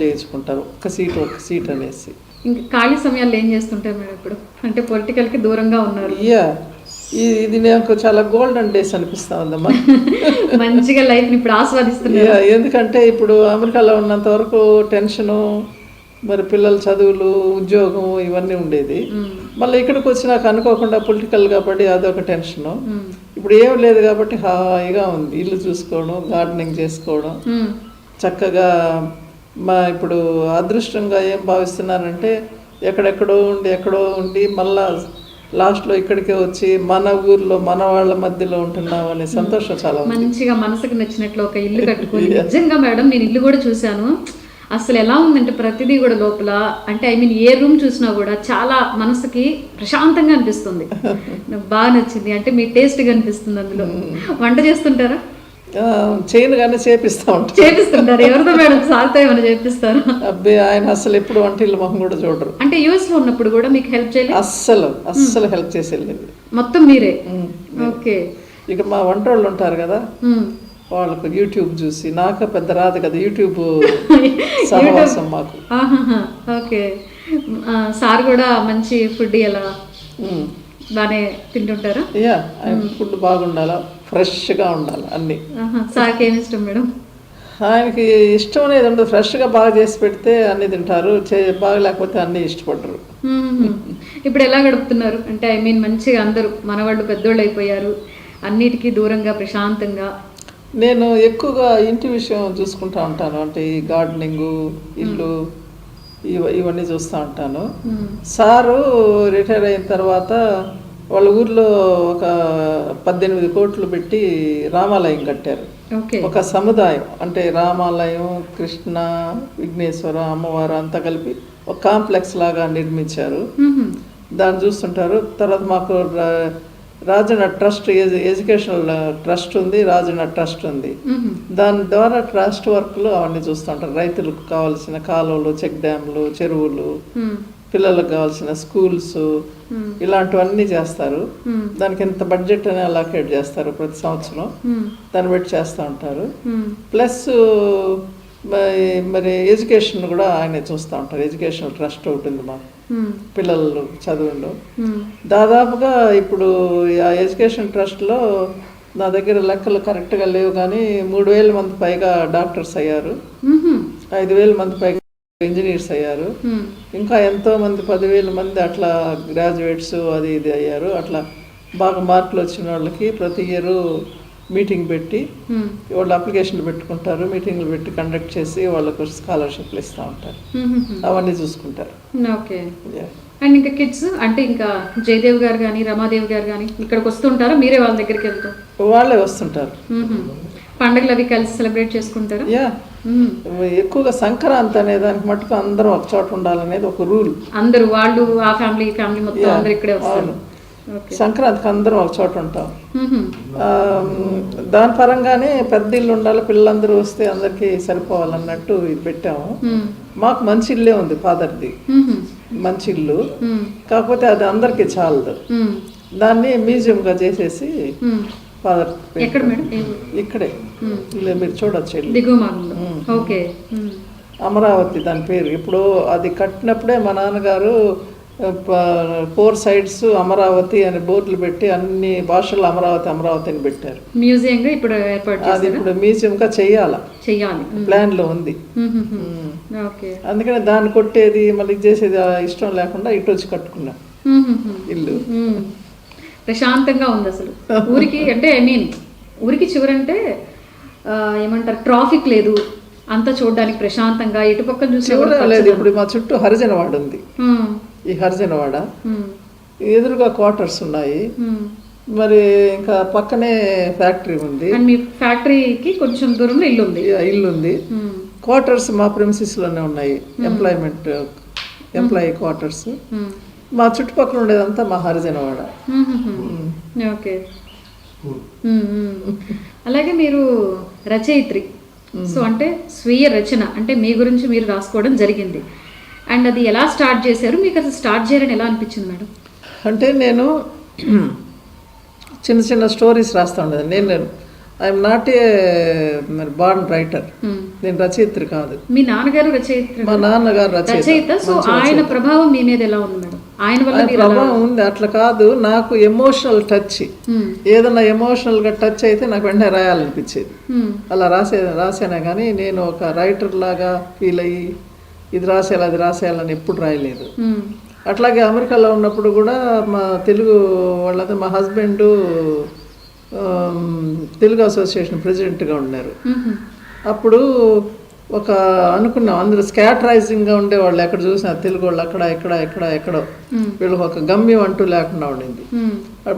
చేయించుకుంటారు, ఒక సీట్ అనేసి. ఇంకా ఖాళీ సమయాల్లో ఏం చేస్తుంటారు మేడం ఇప్పుడు? అంటే పొలిటికల్కి దూరంగా ఉన్నారు. ఇది నాకు చాలా గోల్డెన్ డేస్ అనిపిస్తా ఉందమ్మా. మంచిగా లైఫ్ని ఇప్పుడు ఆస్వాదిస్తున్నారు. ఎందుకంటే ఇప్పుడు అమెరికాలో ఉన్నంత వరకు టెన్షను, మరి పిల్లల చదువులు, ఉద్యోగం ఇవన్నీ ఉండేది. మళ్ళీ ఇక్కడికి వచ్చినాక అనుకోకుండా పొలిటికల్గా పడి అదొక టెన్షను. ఇప్పుడు ఏం లేదు కాబట్టి హాయిగా ఉంది. ఇల్లు చూసుకోవడం, గార్డెనింగ్ చేసుకోవడం చక్కగా. ఇప్పుడు అదృష్టంగా ఏం భావిస్తున్నానంటే ఎక్కడెక్కడో ఉండి మళ్ళా లాస్ట్లో ఇక్కడికే వచ్చి మన ఊర్లో మన వాళ్ళ మధ్యలో ఉంటున్నాం అనే సంతోషం చాలా మంచిగా మనసుకు నచ్చినట్లు ఒక ఇల్లు కట్టుకొని. నిజంగా మేడం నేను ఇల్లు కూడా చూశాను. అసలు ఎలా ఉందంటే ప్రతిదీ కూడా లోపల, అంటే ఏ రూమ్ చూసినా కూడా చాలా మనసుకి ప్రశాంతంగా అనిపిస్తుంది. నాకు బాగా నచ్చింది. అంటే మీ టేస్ట్గా అనిపిస్తుంది. అందులో వంట చేస్తుంటారా? చేయను కానీ చేపిస్తుంటారు. ఎవరితో మేడం? సార్తో ఏమైనా చేపిస్తారు? అబ్బాయి ఆయన అసలు ఎప్పుడు వంటిల్లు మొహం కూడా చూడరు. అంటే యూఎస్ లో ఉన్నప్పుడు కూడా మీకు హెల్ప్ చేయలేదు? అస్సలు హెల్ప్ చేసి వెళ్ళేది మొత్తం మీరే? ఓకే. ఇక మా వంట వాళ్ళు ఉంటారు కదా, వాళ్ళకు యూట్యూబ్ చూసి, నాకు పెద్ద రాదు కదా యూట్యూబ్ సహవాసం మాకు. ఓకే. సార్ కూడా మంచి ఫుడ్ ఎలా బాగానే తింటుంటారా? ఆయన ఫుడ్ బాగుండాలా, ఫ్రెష్గా ఉండాలి అన్ని. సార్కి ఏమి ఇష్టం మేడం? ఆయనకి ఇష్టం అనేది ఉండదు. ఫ్రెష్గా బాగా చేసి పెడితే అన్ని తింటారు, బాగా లేకపోతే అన్ని ఇష్టపడరు. ఇప్పుడు ఎలా గడుపుతున్నారు? అంటే మంచిగా అందరూ మనవాళ్ళు పెద్దోళ్ళు అయిపోయారు, అన్నిటికీ దూరంగా ప్రశాంతంగా. నేను ఎక్కువగా ఇంటి విషయం చూసుకుంటా ఉంటాను. అంటే ఈ గార్డెనింగు, ఇల్లు ఇవన్నీ చూస్తూ ఉంటాను. సారు రిటైర్ అయిన తర్వాత వాళ్ళ ఊర్లో ఒక 18 కోట్లు పెట్టి రామాలయం కట్టారు. ఒక సముదాయం, అంటే రామాలయం, కృష్ణ, విఘ్నేశ్వర, అమ్మవారు అంతా కలిపి ఒక కాంప్లెక్స్ లాగా నిర్మించారు. దాన్ని చూస్తుంటారు. తర్వాత మాకు రాజన్న ట్రస్ట్, ఎడ్యుకేషనల్ ట్రస్ట్ ఉంది, రాజన్న ట్రస్ట్ ఉంది. దాని ద్వారా ట్రస్ట్ వర్క్లు అవన్నీ చూస్తుంటారు. రైతులకు కావాల్సిన కాలువలు, చెక్ డ్యామ్లు, చెరువులు, పిల్లలకు కావాల్సిన స్కూల్స్, ఇలాంటివన్నీ చేస్తారు. దానికి ఎంత బడ్జెట్ అని అలాకేట్ చేస్తారు ప్రతి సంవత్సరం, దాన్ని బట్టి చేస్తూ ఉంటారు. ప్లస్ మరి ఎడ్యుకేషన్ కూడా ఆయనే చూస్తూ ఉంటారు. ఎడ్యుకేషనల్ ట్రస్ట్ ఒకటి ఉంది మాకు, పిల్లలు చదువులో. దాదాపుగా ఇప్పుడు ఆ ఎడ్యుకేషన్ ట్రస్ట్లో నా దగ్గర లెక్కలు కరెక్ట్గా లేవు కానీ 3000 మంది పైగా డాక్టర్స్ అయ్యారు, 5000 మంది పైగా ఇంజనీర్స్ అయ్యారు, ఇంకా ఎంతో మంది 10,000 మంది అట్లా గ్రాడ్యుయేట్స్ అది ఇది అయ్యారు. అట్లా బాగా మార్కులు వచ్చిన వాళ్ళకి ప్రతి ఇయర్ మీటింగ్ పెట్టి వాళ్ళు అప్లికేషన్లు పెట్టుకుంటారు, మీటింగ్లు పెట్టి కండక్ట్ చేసి వాళ్ళకు స్కాలర్షిప్లు ఇస్తూ ఉంటారు. అవన్నీ చూసుకుంటారు. ఓకే. అండ్ ఇంకా కిడ్స్ అంటే ఇంకా జయదేవ్ గారు కానీ రమాదేవి గారు కానీ ఇక్కడికి వస్తుంటారా? మీరే వాళ్ళ దగ్గరికి వెళ్తారు? వాళ్ళే వస్తుంటారు. పండుగలు అవి కలిసి సెలబ్రేట్ చేసుకుంటారా? ఎక్కువగా సంక్రాంతి అనే దానికి మటుకు అందరం ఒక చోట ఉండాలనేది ఒక రూల్. అందరూ వాళ్ళు ఆ ఫ్యామిలీ మొత్తం అందరూ ఇక్కడే వస్తారు. సంక్రాంతికి అందరం ఒక చోట ఉంటాం. దాని పరంగానే పెద్ద ఇల్లు ఉండాలి, పిల్లలందరూ వస్తే అందరికి సరిపోవాలన్నట్టు ఇది పెట్టాము. మాకు మంచి ఇల్లే ఉంది, ఫాదర్ది మంచి ఇల్లు, కాకపోతే అది అందరికి చాలదు. దాన్ని మ్యూజియంగా చేసేసి ఫాదర్ ఇక్కడే మీరు చూడొచ్చు, అమరావతి దాని పేరు. ఇప్పుడు అది కట్టినప్పుడే మా నాన్నగారు 4 sides అమరావతి అని బోర్డులు పెట్టి అన్ని భాషల్లో అమరావతి అని పెట్టారు. మ్యూజియంగా ఇప్పుడు అది ఇప్పుడు మ్యూజియంగా చెయ్యాలి, ప్లాన్ లో ఉంది. అందుకని దాన్ని కొట్టేది మళ్ళీ చేసేది ఇష్టం లేకుండా ఇటు వచ్చి కట్టుకున్నాం ఇల్లు. ప్రశాంతంగా ఉంది అసలు ఊరికి. అంటే ఊరికి చివరంటే ఏమంటారు, ట్రాఫిక్ లేదు, అంతా చూడడానికి ప్రశాంతంగా ఇటు పక్కన చూసి. ఇప్పుడు మా చుట్టూ హరిజనవాడ ఉంది. ఈ హరిజనవాడ ఎదురుగా క్వార్టర్స్ ఉన్నాయి, మరి ఇంకా పక్కనే ఫ్యాక్టరీ ఉంది. మీ ఫ్యాక్టరీకి కొంచెం దూరంలో ఇల్లు ఉంది. క్వార్టర్స్ మా ప్రెమిసెస్ లోనే ఉన్నాయి, ఎంప్లాయీ క్వార్టర్స్. మా చుట్టుపక్కల ఉండేదంతా మా హరిజనవాడ. ఓకే. అలాగే మీరు రచయిత్రి, సో అంటే స్వీయ రచన, అంటే మీ గురించి మీరు రాసుకోవడం జరిగింది. అండ్ అది ఎలా స్టార్ట్ చేశారు? మీకు అసలు స్టార్ట్ చేయాలని ఎలా అనిపించింది మేడం? అంటే నేను చిన్న స్టోరీస్ రాస్తూ ఉండేది. నేను ఐఎమ్ నాట్ ఏ మరి బార్న్ రైటర్, నేను రచయిత్రి కాదు. మీ నాన్నగారు రచయిత? మా నాన్నగారు రచయిత. సో ఆయన ప్రభావం మీ మీద ఎలా ఉంది మేడం? ఆయన వల్ల ప్రభావం ఉంది. అట్లా కాదు, నాకు ఎమోషనల్ టచ్, ఏదన్నా ఎమోషనల్ గా టచ్ అయితే నాకు వెంటనే రాయాలనిపించేది. అలా రాసానే కానీ నేను ఒక రైటర్ లాగా ఫీల్ అయ్యి ఇది రాసేయాలి అది రాసేయాలని ఎప్పుడు రాయలేదు. అట్లాగే అమెరికాలో ఉన్నప్పుడు కూడా మా తెలుగు వాళ్ళతో మా హస్బెండ్ తెలుగు అసోసియేషన్ ప్రెసిడెంట్గా ఉన్నారు. అప్పుడు ఒక అనుకున్నాం, అందరూ స్కాటరైజింగ్గా ఉండేవాళ్ళు, ఎక్కడ చూసినా తెలుగు వాళ్ళు అక్కడ ఎక్కడో వీళ్ళకి ఒక గమ్యం అంటూ లేకుండా ఉండింది.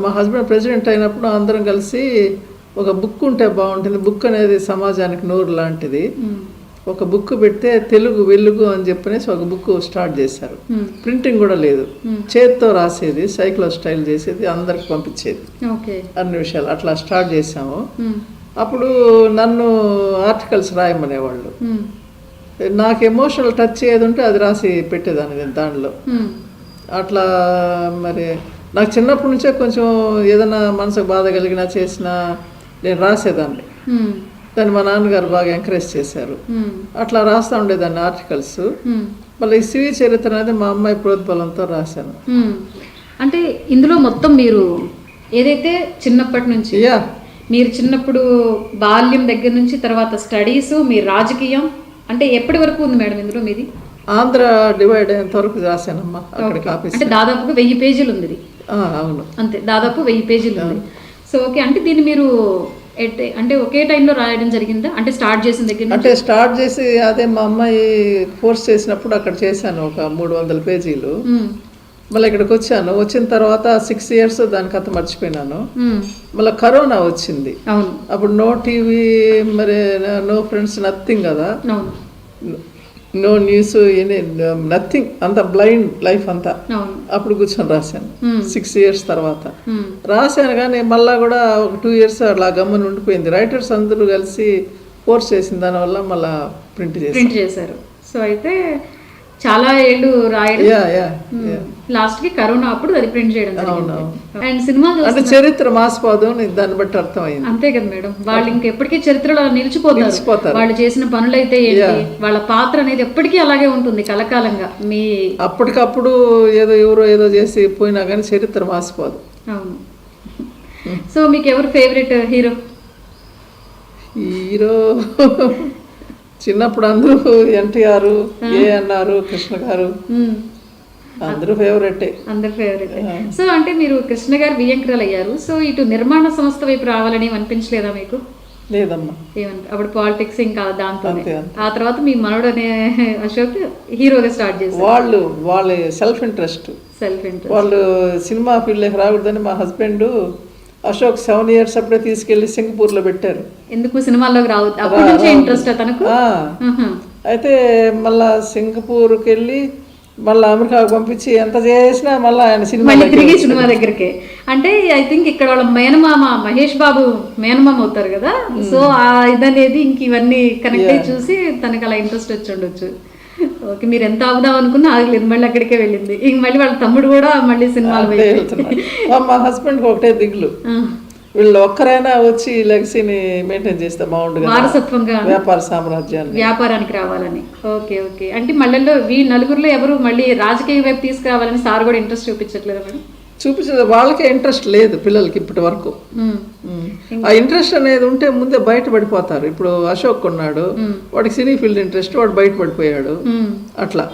మా హస్బెండ్ ప్రెసిడెంట్ అయినప్పుడు అందరం కలిసి ఒక బుక్ ఉంటే బాగుంటుంది, బుక్ అనేది సమాజానికి నూరు లాంటిది, ఒక బుక్ పెడితే తెలుగు వెలుగు అని చెప్పనేసి ఒక బుక్ స్టార్ట్ చేశారు. ప్రింటింగ్ కూడా లేదు, చేతితో రాసేది, సైకిల్ స్టైల్ చేసేది, అందరికి పంపించేది అన్ని విషయాలు. అట్లా స్టార్ట్ చేసాము. అప్పుడు నన్ను ఆర్టికల్స్ రాయమనేవాళ్ళు, నాకు ఎమోషనల్ టచ్ ఏది ఉంటే అది రాసి పెట్టేదాన్ని నేను దానిలో. అట్లా మరి నాకు చిన్నప్పటి నుంచే కొంచెం ఏదైనా మనసుకు బాధ కలిగినా చేసినా నేను రాసేదాన్ని. దాన్ని మా నాన్నగారు బాగా ఎంకరేజ్ చేశారు. అట్లా రాస్తూ ఉండేదాన్ని ఆర్టికల్స్. మళ్ళీ ఈ స్వీయ చరిత్ర అనేది మా అమ్మాయి ప్రోద్బలంతో రాశాను. అంటే ఇందులో మొత్తం మీరు ఏదైతే చిన్నప్పటి నుంచి మీరు చిన్నప్పుడు బాల్యం దగ్గర నుంచి తర్వాత స్టడీస్, మీ రాజకీయం అంటే ఎప్పటి వరకు ఉంది మేడం ఇందులో మీది? ఆంధ్ర డివైడ్ అయ్యేంత వరకు రాశానమ్మా. అక్కడికి ఆఫీస్ అంటే దాదాపుగా 1000 పేజీలు ఉంది ఇది. అవును, అంతే, దాదాపు 1000 పేజీలు ఉంది. సో ఓకే, అంటే దీన్ని మీరు అంటే ఒకే టైంలో రాయడం జరిగిందా? అంటే స్టార్ట్ చేసిన దగ్గర అంటే స్టార్ట్ చేసి అదే మా అమ్మాయి కోర్స్ చేసినప్పుడు అక్కడ చేశాను ఒక 300 పేజీలు. మళ్ళీ ఇక్కడికి వచ్చాను. వచ్చిన తర్వాత 6 years దాని కథ మర్చిపోయినాను. మళ్ళీ కరోనా వచ్చింది. అప్పుడు నో టీవీ, మరి నో ఫ్రెండ్స్, నథింగ్ కదా, నో న్యూస్, నథింగ్, అంత బ్లైండ్ లైఫ్ అంతా. అప్పుడు కూర్చొని రాశాను 6 years తర్వాత రాశాను. కానీ మళ్ళా కూడా ఒక 2 years అలా గమ్మున ఉండిపోయింది. రైటర్స్ అందరూ కలిసి కోర్స్ చేసిన దానివల్ల మళ్ళీ ప్రింట్ చేశారు. సో అయితే చాలా ఏళ్ళు రాయడం, లాస్ట్ కి కరోనా అప్పుడు అది ప్రింట్ చేయడం. అండ్ సినిమా అంటే చరిత్ర మాసిపోదు, దాన్ని బట్టి అర్థమైంది. అంతే కదా మేడం, వాళ్ళు ఇంకెప్పటికీ చరిత్రలో నిలిచిపోతారు. వాళ్ళు చేసిన పనులైతే ఏంటి, వాళ్ళ పాత్ర అనేది ఎప్పటికీ అలాగే ఉంటుంది కలకాలంగా. మీ అప్పటికప్పుడు ఎవరో ఏదో చేసి పోయినా కానీ చరిత్ర మాసిపోదు. అవును. సో మీకు ఎవరు ఫేవరెట్ హీరో? చిన్నప్పుడు అందరూ ఎన్టీఆర్, ఏఎన్ఆర్, కృష్ణ గారు, అందరూ ఫేవరెట్. సో అంటే మీరు కృష్ణ గారు వియంకురాలు అయ్యారు. సో ఇటు నిర్మాణ సంస్థ వైపు రావాలని అనిపించలేదా మీకు? లేదమ్మా, అప్పుడు పాలిటిక్స్ ఇంకా దాంతో. ఆ తర్వాత మీ మనోడు అనే అశోక్ హీరోగా స్టార్ట్ చేశారు. వాళ్ళ సెల్ఫ్ ఇంట్రెస్ట్, వాళ్ళు సినిమా ఫీల్డ్లోకి రాకూడదని మా హస్బెండ్ అశోక్ 7 years అప్పుడే తీసుకెళ్లి సింగపూర్ లో పెట్టారు. ఎందుకు సినిమాల్లోకి రావద్దు, అప్పటి నుంచే ఇంట్రెస్ట్ తనకు. అయితే మళ్ళా సింగపూర్కి వెళ్ళి మళ్ళీ అమెరికాకు పంపించి ఎంత చేసినా మళ్ళీ ఆయన తిరిగి సినిమా దగ్గరికి. అంటే ఐ థింక్ ఇక్కడ వాళ్ళ మేనమామ మహేష్ బాబు మేనమామ అవుతారు కదా, సో ఆ ఇదనేది ఇంక ఇవన్నీ కనెక్ట్ అయ్యి చూసి తనకు అలా ఇంట్రెస్ట్ వచ్చి ఉండొచ్చు. ఓకే, మీరు ఎంత అవుదాం అనుకున్నా ఆగలేదు, మళ్ళీ అక్కడికే వెళ్ళింది. ఇంక మళ్ళీ వాళ్ళ తమ్ముడు కూడా మళ్ళీ సినిమాలు మా హస్బెండ్ ఒకటే దిగులు, వీళ్ళు ఒక్కరైనా వచ్చి లెగసీని మెయింటైన్ చేస్తే బాగుంటుంది, వారసత్వంగా వ్యాపార సామ్రాజ్యాన్ని, వ్యాపారానికి రావాలని. ఓకే ఓకే, అంటే మళ్ళీ నలుగురిలో ఎవరు మళ్ళీ రాజకీయ వైపు తీసుకురావాలని సార్ కూడా ఇంట్రెస్ట్ చూపించట్లేదు మేడం? చూపించలేదు, వాళ్ళకే ఇంట్రెస్ట్ లేదు పిల్లలకి ఇప్పటి వరకు. ఆ ఇంట్రెస్ట్ అనేది ఉంటే ముందే బయటపడిపోతారు. ఇప్పుడు అశోక్ ఉన్నాడు, వాడికి సినీ ఫీల్డ్ ఇంట్రెస్ట్, వాడు బయటపడిపోయాడు అట్లా.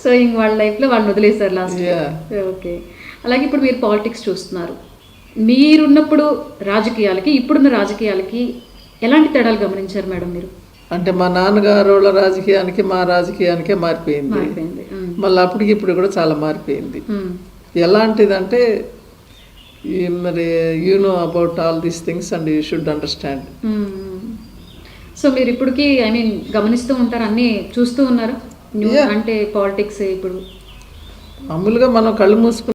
సో ఇంక వాళ్ళ లైఫ్లో వాళ్ళు వదిలేశారు లాస్ట్. ఓకే, అలాగే ఇప్పుడు మీరు పాలిటిక్స్ చూస్తున్నారు. మీరున్నప్పుడు రాజకీయాలకి ఇప్పుడున్న రాజకీయాలకి ఎలాంటి తేడాలు గమనించారు మేడం మీరు? అంటే మా నాన్నగారు వాళ్ళ రాజకీయానికి మా రాజకీయానికే మారిపోయింది. మళ్ళీ అప్పటికి ఇప్పుడు కూడా చాలా మారిపోయింది. ఎలాంటిదంటే మరి you know about all these things and you should understand. So మీరు ఇప్పటికి గమనిస్తూ ఉంటారు, అన్నీ చూస్తూ ఉన్నారు అంటే పాలిటిక్స్ ఇప్పుడు మామూలుగా మనం కళ్ళు మూసుకుని